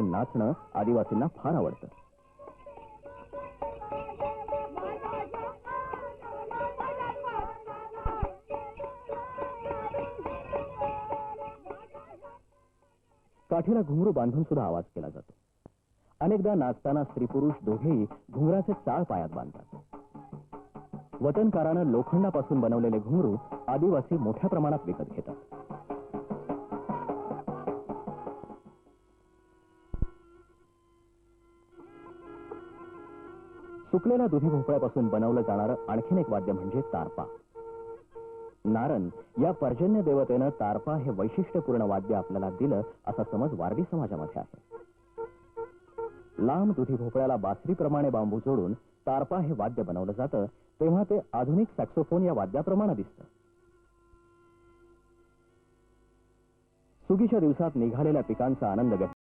नाचणं आदिवासींना फार आवडतं. काठीला घुंगरू बांधून सुद्धा आवाज केला जातो. अनेकदा नाचताना स्त्री पुरुष दोघेही घुंगराचे चाळ पायात बांधतात. वतनकारानं लोखंडापासून बनवलेले घुंगरू आदिवासी मोठ्या प्रमाणात विकत घेतात. सुकलेल्या दुधी भोपळ्यापासून बनवलं जाणारं आणखीन एक वाद्य म्हणजे तारपा. नारन या पर्जन्य देवतेनं तारपा हे वैशिष्ट्यपूर्ण वाद्य आपल्याला दिलं असा समज वारली समाजामध्ये आहे. लांब दुधी भोपळ्याला बासरीप्रमाणे बांबू जोडून तारपा हे वाद्य बनवलं जातं तेव्हा ते आधुनिक सॅक्सोफोन या वाद्याप्रमाणे दिसतं. सुगीच्या दिवसात निघालेल्या पिकांचा आनंद व्यक्त